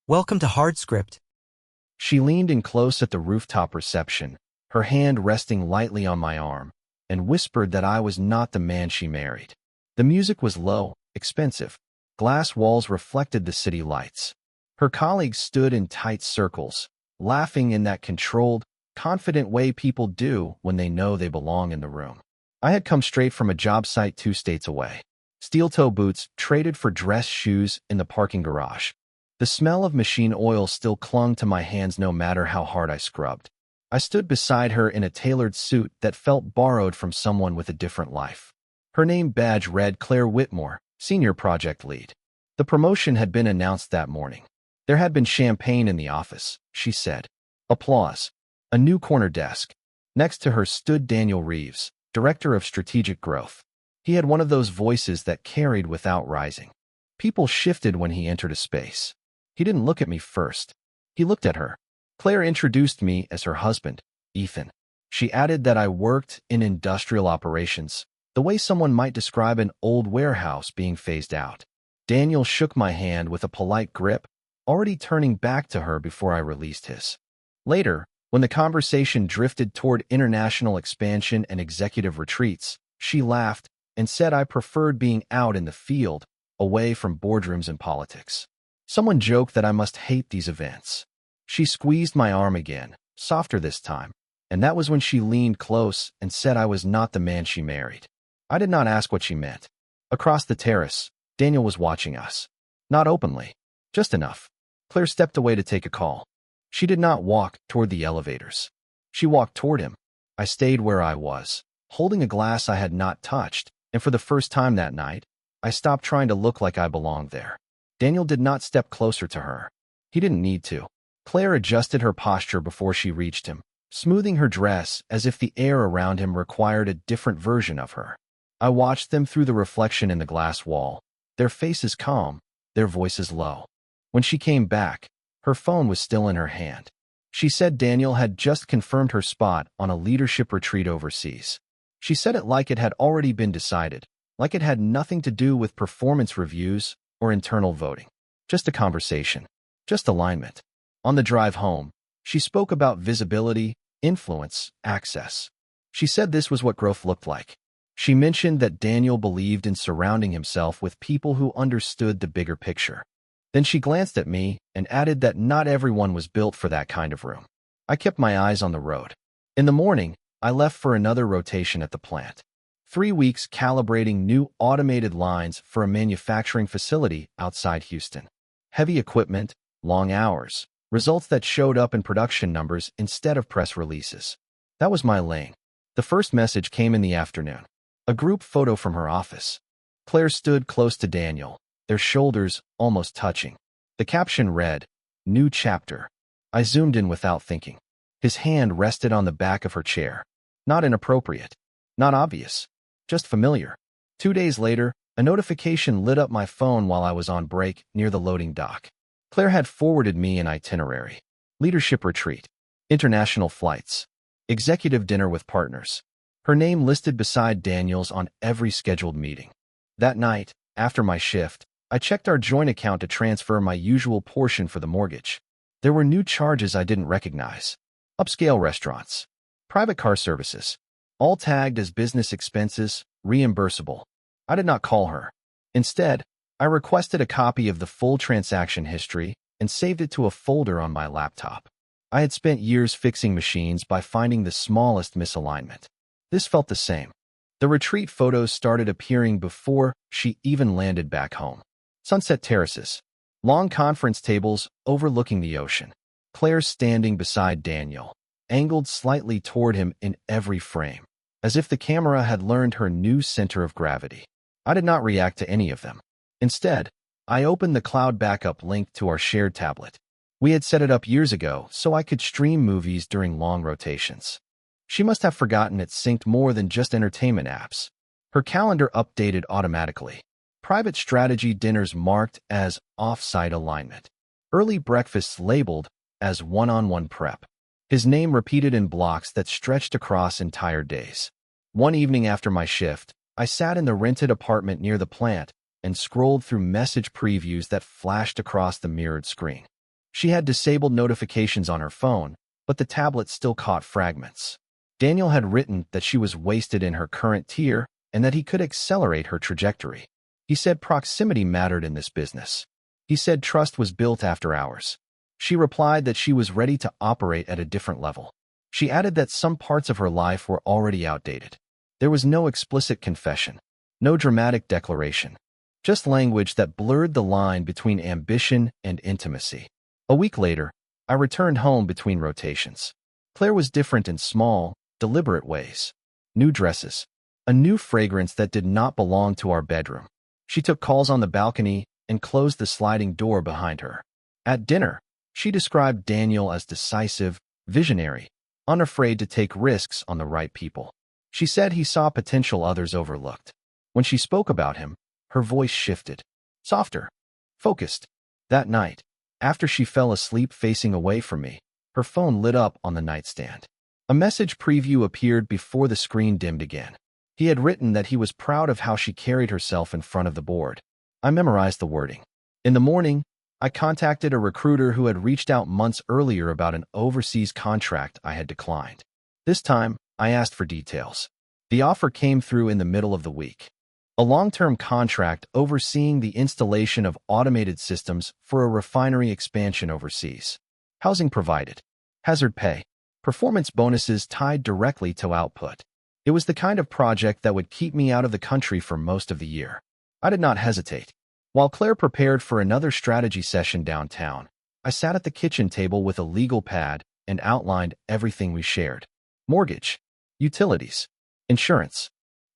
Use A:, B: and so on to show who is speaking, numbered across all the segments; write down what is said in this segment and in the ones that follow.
A: Welcome to Hardscript.
B: She leaned in close at the rooftop reception, her hand resting lightly on my arm, and whispered that I was not the man she married. The music was low, expensive. Glass walls reflected the city lights. Her colleagues stood in tight circles, laughing in that controlled, confident way people do when they know they belong in the room. I had come straight from a job site 2 states away. Steel-toe boots traded for dress shoes in the parking garage. The smell of machine oil still clung to my hands no matter how hard I scrubbed. I stood beside her in a tailored suit that felt borrowed from someone with a different life. Her name badge read Claire Whitmore, Senior Project Lead. The promotion had been announced that morning. There had been champagne in the office, she said. Applause. A new corner desk. Next to her stood Daniel Reeves, Director of Strategic Growth. He had one of those voices that carried without rising. People shifted when he entered a space. He didn't look at me first. He looked at her. Claire introduced me as her husband, Ethan. She added that I worked in industrial operations, the way someone might describe an old warehouse being phased out. Daniel shook my hand with a polite grip, already turning back to her before I released his. Later, when the conversation drifted toward international expansion and executive retreats, she laughed and said I preferred being out in the field, away from boardrooms and politics. Someone joked that I must hate these events. She squeezed my arm again, softer this time, and that was when she leaned close and said I was not the man she married. I did not ask what she meant. Across the terrace, Daniel was watching us. Not openly, just enough. Claire stepped away to take a call. She did not walk toward the elevators. She walked toward him. I stayed where I was, holding a glass I had not touched, and for the first time that night, I stopped trying to look like I belonged there. Daniel did not step closer to her. He didn't need to. Claire adjusted her posture before she reached him, smoothing her dress as if the air around him required a different version of her. I watched them through the reflection in the glass wall, their faces calm, their voices low. When she came back, her phone was still in her hand. She said Daniel had just confirmed her spot on a leadership retreat overseas. She said it like it had already been decided, like it had nothing to do with performance reviews or internal voting. Just a conversation. Just alignment. On the drive home, she spoke about visibility, influence, access. She said this was what growth looked like. She mentioned that Daniel believed in surrounding himself with people who understood the bigger picture. Then she glanced at me and added that not everyone was built for that kind of room. I kept my eyes on the road. In the morning, I left for another rotation at the plant. 3 weeks calibrating new automated lines for a manufacturing facility outside Houston. Heavy equipment, long hours, results that showed up in production numbers instead of press releases. That was my lane. The first message came in the afternoon. A group photo from her office. Claire stood close to Daniel, their shoulders almost touching. The caption read, "New chapter." I zoomed in without thinking. His hand rested on the back of her chair. Not inappropriate. Not obvious. Just familiar. 2 days later, a notification lit up my phone while I was on break near the loading dock. Claire had forwarded me an itinerary. Leadership retreat. International flights. Executive dinner with partners. Her name listed beside Daniel's on every scheduled meeting. That night, after my shift, I checked our joint account to transfer my usual portion for the mortgage. There were new charges I didn't recognize. Upscale restaurants. Private car services. All tagged as business expenses, reimbursable. I did not call her. Instead, I requested a copy of the full transaction history and saved it to a folder on my laptop. I had spent years fixing machines by finding the smallest misalignment. This felt the same. The retreat photos started appearing before she even landed back home. Sunset terraces. Long conference tables overlooking the ocean. Claire standing beside Daniel, angled slightly toward him in every frame, as if the camera had learned her new center of gravity. I did not react to any of them. Instead, I opened the cloud backup link to our shared tablet. We had set it up years ago so I could stream movies during long rotations. She must have forgotten it synced more than just entertainment apps. Her calendar updated automatically. Private strategy dinners marked as off-site alignment. Early breakfasts labeled as one-on-one prep. His name repeated in blocks that stretched across entire days. One evening after my shift, I sat in the rented apartment near the plant and scrolled through message previews that flashed across the mirrored screen. She had disabled notifications on her phone, but the tablet still caught fragments. Daniel had written that she was wasted in her current tier and that he could accelerate her trajectory. He said proximity mattered in this business. He said trust was built after hours. She replied that she was ready to operate at a different level. She added that some parts of her life were already outdated. There was no explicit confession, no dramatic declaration, just language that blurred the line between ambition and intimacy. A week later, I returned home between rotations. Claire was different in small, deliberate ways. New dresses, a new fragrance that did not belong to our bedroom. She took calls on the balcony and closed the sliding door behind her. At dinner, she described Daniel as decisive, visionary, unafraid to take risks on the right people. She said he saw potential others overlooked. When she spoke about him, her voice shifted, softer, focused. That night, after she fell asleep facing away from me, her phone lit up on the nightstand. A message preview appeared before the screen dimmed again. He had written that he was proud of how she carried herself in front of the board. I memorized the wording. In the morning, I contacted a recruiter who had reached out months earlier about an overseas contract I had declined. This time, I asked for details. The offer came through in the middle of the week. A long-term contract overseeing the installation of automated systems for a refinery expansion overseas. Housing provided. Hazard pay. Performance bonuses tied directly to output. It was the kind of project that would keep me out of the country for most of the year. I did not hesitate. While Claire prepared for another strategy session downtown, I sat at the kitchen table with a legal pad and outlined everything we shared. Mortgage, utilities, insurance.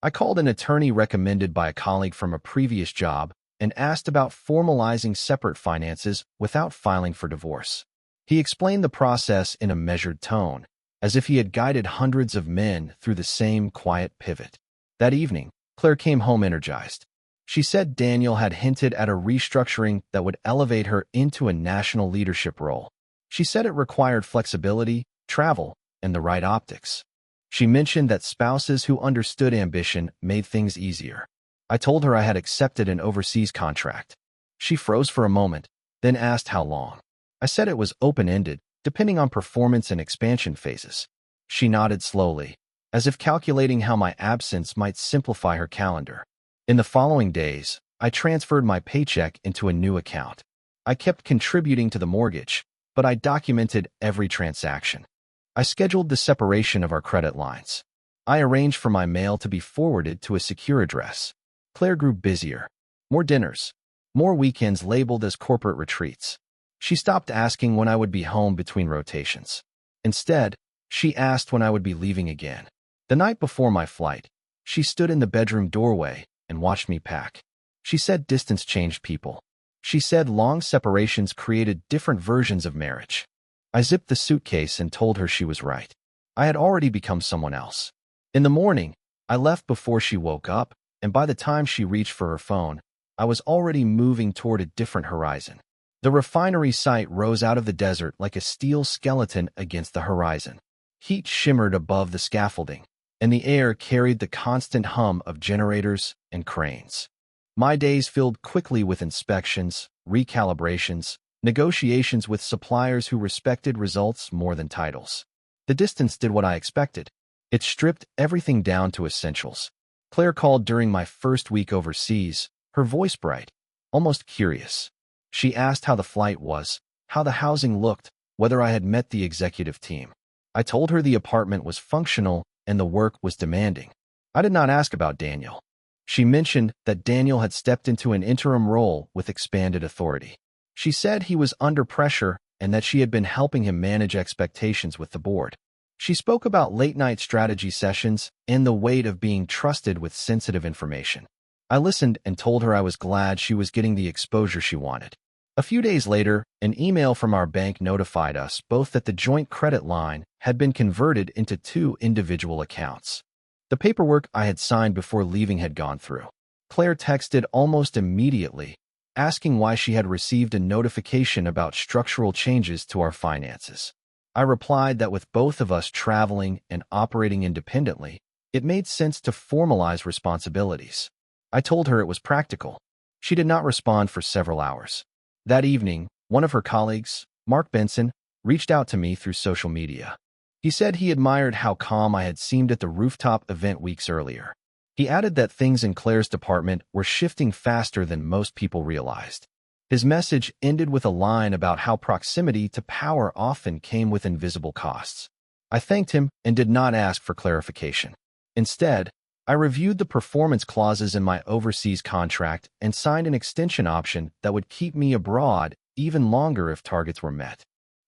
B: I called an attorney recommended by a colleague from a previous job and asked about formalizing separate finances without filing for divorce. He explained the process in a measured tone, as if he had guided hundreds of men through the same quiet pivot. That evening, Claire came home energized. She said Daniel had hinted at a restructuring that would elevate her into a national leadership role. She said it required flexibility, travel, and the right optics. She mentioned that spouses who understood ambition made things easier. I told her I had accepted an overseas contract. She froze for a moment, then asked how long. I said it was open-ended, depending on performance and expansion phases. She nodded slowly, as if calculating how my absence might simplify her calendar. In the following days, I transferred my paycheck into a new account. I kept contributing to the mortgage, but I documented every transaction. I scheduled the separation of our credit lines. I arranged for my mail to be forwarded to a secure address. Claire grew busier. More dinners. More weekends labeled as corporate retreats. She stopped asking when I would be home between rotations. Instead, she asked when I would be leaving again. The night before my flight, she stood in the bedroom doorway and watched me pack. She said distance changed people. She said long separations created different versions of marriage. I zipped the suitcase and told her she was right. I had already become someone else. In the morning, I left before she woke up, and by the time she reached for her phone, I was already moving toward a different horizon. The refinery site rose out of the desert like a steel skeleton against the horizon. Heat shimmered above the scaffolding, and the air carried the constant hum of generators and cranes. My days filled quickly with inspections, recalibrations, negotiations with suppliers who respected results more than titles. The distance did what I expected. It stripped everything down to essentials. Claire called during my first week overseas, her voice bright, almost curious. She asked how the flight was, how the housing looked, whether I had met the executive team. I told her the apartment was functional and the work was demanding. I did not ask about Daniel. She mentioned that Daniel had stepped into an interim role with expanded authority. She said he was under pressure and that she had been helping him manage expectations with the board. She spoke about late-night strategy sessions and the weight of being trusted with sensitive information. I listened and told her I was glad she was getting the exposure she wanted. A few days later, an email from our bank notified us both that the joint credit line had been converted into 2 individual accounts. The paperwork I had signed before leaving had gone through. Claire texted almost immediately, asking why she had received a notification about structural changes to our finances. I replied that with both of us traveling and operating independently, it made sense to formalize responsibilities. I told her it was practical. She did not respond for several hours. That evening, one of her colleagues, Mark Benson, reached out to me through social media. He said he admired how calm I had seemed at the rooftop event weeks earlier. He added that things in Claire's department were shifting faster than most people realized. His message ended with a line about how proximity to power often came with invisible costs. I thanked him and did not ask for clarification. Instead, I reviewed the performance clauses in my overseas contract and signed an extension option that would keep me abroad even longer if targets were met.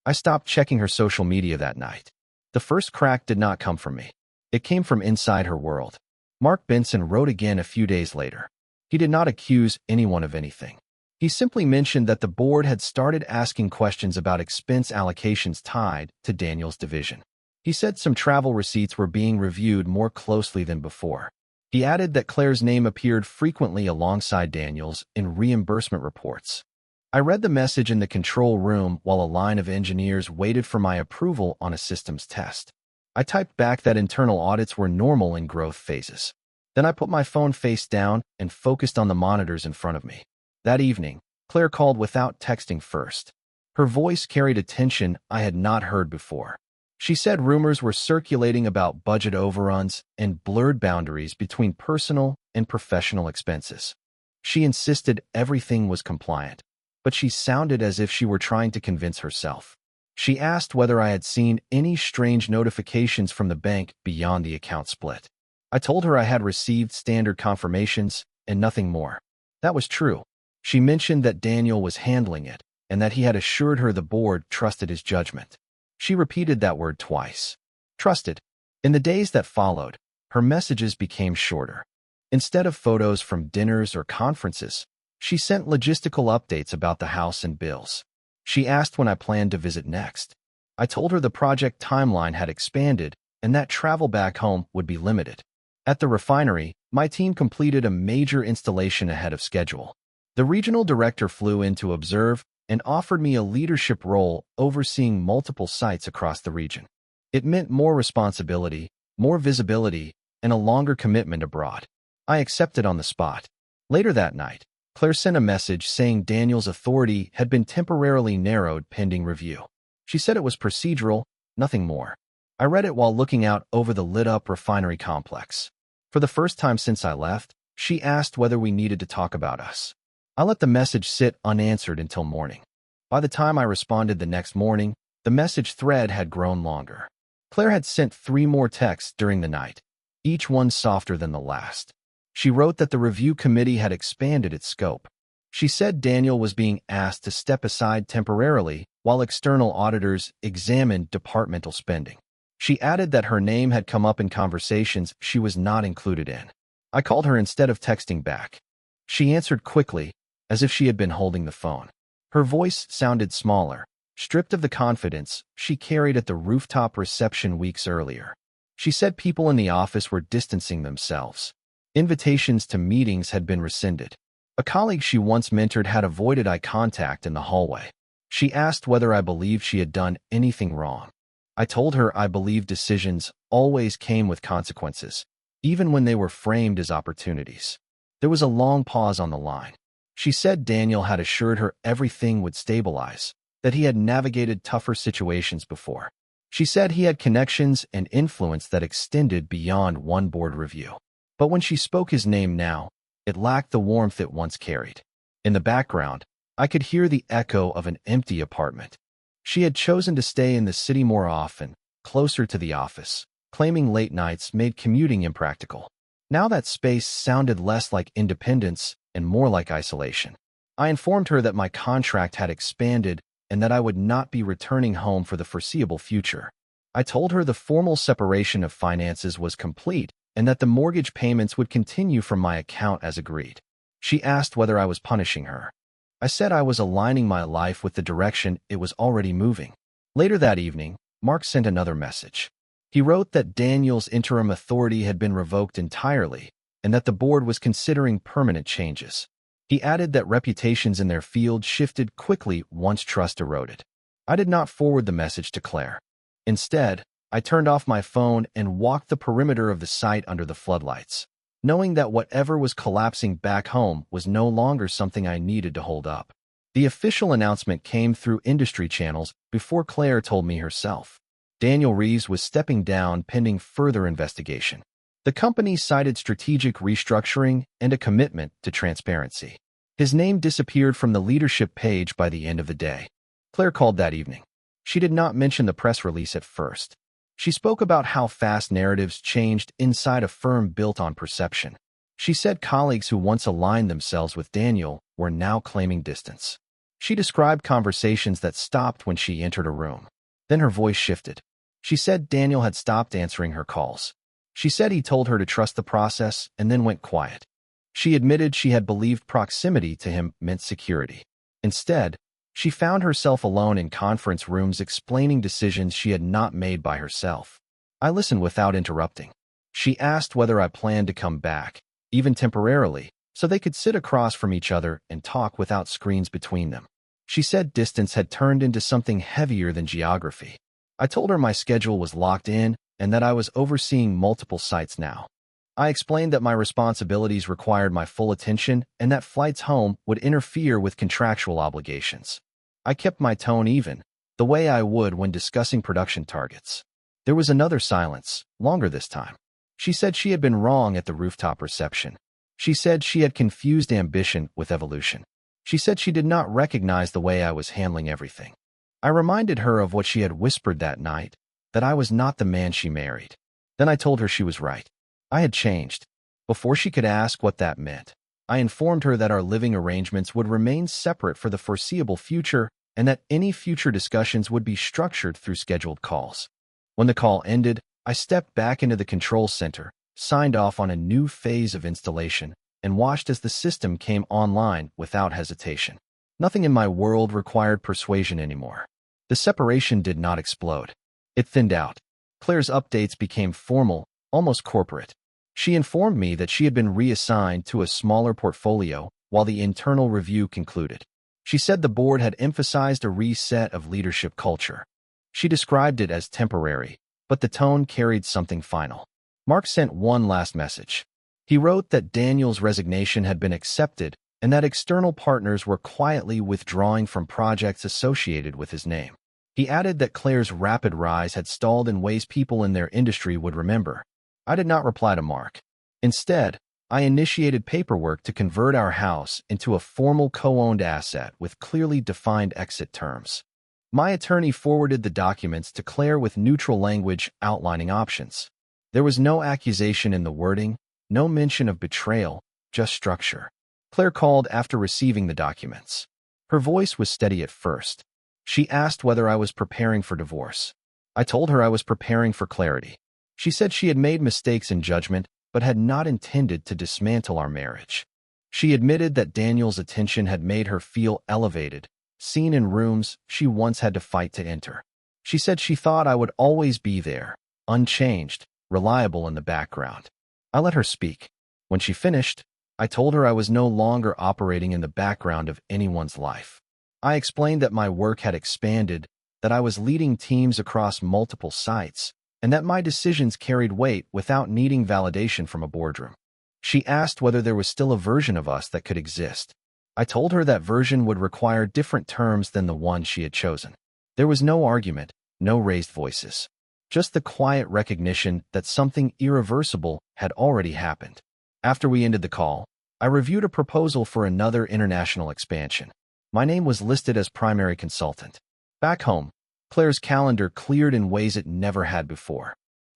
B: I stopped checking her social media that night. The first crack did not come from me. It came from inside her world. Mark Benson wrote again a few days later. He did not accuse anyone of anything. He simply mentioned that the board had started asking questions about expense allocations tied to Daniel's division. He said some travel receipts were being reviewed more closely than before. He added that Claire's name appeared frequently alongside Daniel's in reimbursement reports. I read the message in the control room while a line of engineers waited for my approval on a systems test. I typed back that internal audits were normal in growth phases. Then I put my phone face down and focused on the monitors in front of me. That evening, Claire called without texting first. Her voice carried a tension I had not heard before. She said rumors were circulating about budget overruns and blurred boundaries between personal and professional expenses. She insisted everything was compliant, but she sounded as if she were trying to convince herself. She asked whether I had seen any strange notifications from the bank beyond the account split. I told her I had received standard confirmations and nothing more. That was true. She mentioned that Daniel was handling it and that he had assured her the board trusted his judgment. She repeated that word twice. Trusted. In the days that followed, her messages became shorter. Instead of photos from dinners or conferences, she sent logistical updates about the house and bills. She asked when I planned to visit next. I told her the project timeline had expanded and that travel back home would be limited. At the refinery, my team completed a major installation ahead of schedule. The regional director flew in to observe and offered me a leadership role overseeing multiple sites across the region. It meant more responsibility, more visibility, and a longer commitment abroad. I accepted on the spot. Later that night, Claire sent a message saying Daniel's authority had been temporarily narrowed pending review. She said it was procedural, nothing more. I read it while looking out over the lit-up refinery complex. For the first time since I left, she asked whether we needed to talk about us. I let the message sit unanswered until morning. By the time I responded the next morning, the message thread had grown longer. Claire had sent 3 more texts during the night, each one softer than the last. She wrote that the review committee had expanded its scope. She said Daniel was being asked to step aside temporarily while external auditors examined departmental spending. She added that her name had come up in conversations she was not included in. I called her instead of texting back. She answered quickly, as if she had been holding the phone. Her voice sounded smaller, stripped of the confidence she carried at the rooftop reception weeks earlier. She said people in the office were distancing themselves. Invitations to meetings had been rescinded. A colleague she once mentored had avoided eye contact in the hallway. She asked whether I believed she had done anything wrong. I told her I believed decisions always came with consequences, even when they were framed as opportunities. There was a long pause on the line. She said Daniel had assured her everything would stabilize, that he had navigated tougher situations before. She said he had connections and influence that extended beyond one board review. But when she spoke his name now, it lacked the warmth it once carried. In the background, I could hear the echo of an empty apartment. She had chosen to stay in the city more often, closer to the office, claiming late nights made commuting impractical. Now that space sounded less like independence and more like isolation. I informed her that my contract had expanded and that I would not be returning home for the foreseeable future. I told her the formal separation of finances was complete and that the mortgage payments would continue from my account as agreed. She asked whether I was punishing her. I said I was aligning my life with the direction it was already moving. Later that evening, Mark sent another message. He wrote that Daniel's interim authority had been revoked entirely and that the board was considering permanent changes. He added that reputations in their field shifted quickly once trust eroded. I did not forward the message to Claire. Instead, I turned off my phone and walked the perimeter of the site under the floodlights, knowing that whatever was collapsing back home was no longer something I needed to hold up. The official announcement came through industry channels before Claire told me herself. Daniel Reeves was stepping down pending further investigation. The company cited strategic restructuring and a commitment to transparency. His name disappeared from the leadership page by the end of the day. Claire called that evening. She did not mention the press release at first. She spoke about how fast narratives changed inside a firm built on perception. She said colleagues who once aligned themselves with Daniel were now claiming distance. She described conversations that stopped when she entered a room. Then her voice shifted. She said Daniel had stopped answering her calls. She said he told her to trust the process and then went quiet. She admitted she had believed proximity to him meant security. Instead, she found herself alone in conference rooms explaining decisions she had not made by herself. I listened without interrupting. She asked whether I planned to come back, even temporarily, so they could sit across from each other and talk without screens between them. She said distance had turned into something heavier than geography. I told her my schedule was locked in and that I was overseeing multiple sites now. I explained that my responsibilities required my full attention and that flights home would interfere with contractual obligations. I kept my tone even, the way I would when discussing production targets. There was another silence, longer this time. She said she had been wrong at the rooftop reception. She said she had confused ambition with evolution. She said she did not recognize the way I was handling everything. I reminded her of what she had whispered that night, that I was not the man she married. Then I told her she was right. I had changed. Before she could ask what that meant, I informed her that our living arrangements would remain separate for the foreseeable future and that any future discussions would be structured through scheduled calls. When the call ended, I stepped back into the control center, signed off on a new phase of installation, and watched as the system came online without hesitation. Nothing in my world required persuasion anymore. The separation did not explode. It thinned out. Claire's updates became formal, almost corporate. She informed me that she had been reassigned to a smaller portfolio while the internal review concluded. She said the board had emphasized a reset of leadership culture. She described it as temporary, but the tone carried something final. Mark sent one last message. He wrote that Daniel's resignation had been accepted and that external partners were quietly withdrawing from projects associated with his name. He added that Claire's rapid rise had stalled in ways people in their industry would remember. I did not reply to Mark. Instead, I initiated paperwork to convert our house into a formal co-owned asset with clearly defined exit terms. My attorney forwarded the documents to Claire with neutral language outlining options. There was no accusation in the wording, no mention of betrayal, just structure. Claire called after receiving the documents. Her voice was steady at first. She asked whether I was preparing for divorce. I told her I was preparing for clarity. She said she had made mistakes in judgment, but had not intended to dismantle our marriage. She admitted that Daniel's attention had made her feel elevated, seen in rooms she once had to fight to enter. She said she thought I would always be there, unchanged, reliable in the background. I let her speak. When she finished, I told her I was no longer operating in the background of anyone's life. I explained that my work had expanded, that I was leading teams across multiple sites, and that my decisions carried weight without needing validation from a boardroom. She asked whether there was still a version of us that could exist. I told her that version would require different terms than the one she had chosen. There was no argument, no raised voices. Just the quiet recognition that something irreversible had already happened. After we ended the call, I reviewed a proposal for another international expansion. My name was listed as primary consultant. Back home, Claire's calendar cleared in ways it never had before.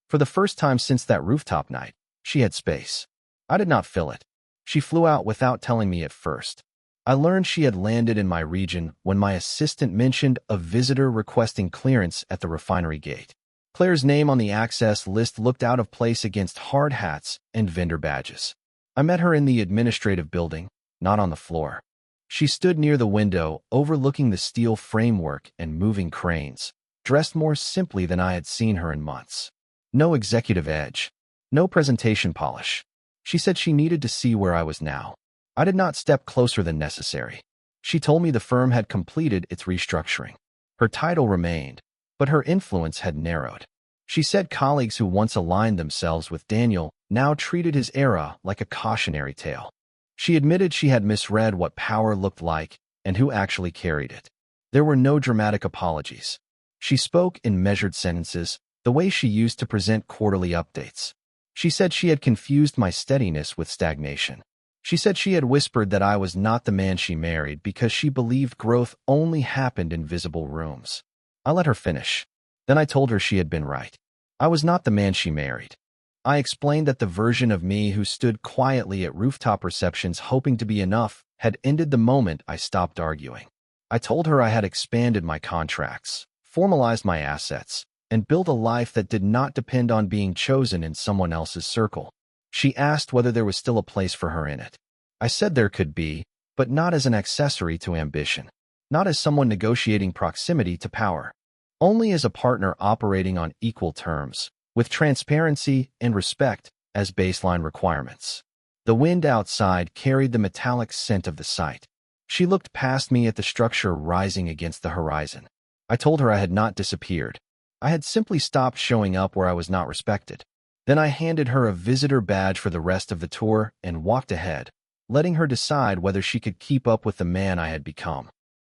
B: For the first time since that rooftop night, she had space. I did not fill it. She flew out without telling me at first. I learned she had landed in my region when my assistant mentioned a visitor requesting clearance at the refinery gate. Claire's name on the access list looked out of place against hard hats and vendor badges. I met her in the administrative building, not on the floor. She stood near the window, overlooking the steel framework and moving cranes, dressed more simply than I had seen her in months. No executive edge, no presentation polish. She said she needed to see where I was now. I did not step closer than necessary. She told me the firm had completed its restructuring. Her title remained, but her influence had narrowed. She said colleagues who once aligned themselves with Daniel now treated his era like a cautionary tale. She admitted she had misread what power looked like and who actually carried it. There were no dramatic apologies. She spoke in measured sentences, the way she used to present quarterly updates. She said she had confused my steadiness with stagnation. She said she had whispered that I was not the man she married because she believed growth only happened in visible rooms. I let her finish. Then I told her she had been right. I was not the man she married. I explained that the version of me who stood quietly at rooftop receptions hoping to be enough had ended the moment I stopped arguing. I told her I had expanded my contracts, formalized my assets, and built a life that did not depend on being chosen in someone else's circle. She asked whether there was still a place for her in it. I said there could be, but not as an accessory to ambition, not as someone negotiating proximity to power, only as a partner operating on equal terms, with transparency and respect as baseline requirements. The wind outside carried the metallic scent of the site. She looked past me at the structure rising against the horizon. I told her I had not disappeared. I had simply stopped showing up where I was not respected. Then I handed her a visitor badge for the rest of the tour and walked ahead, letting her decide whether she could keep up with the man I had become.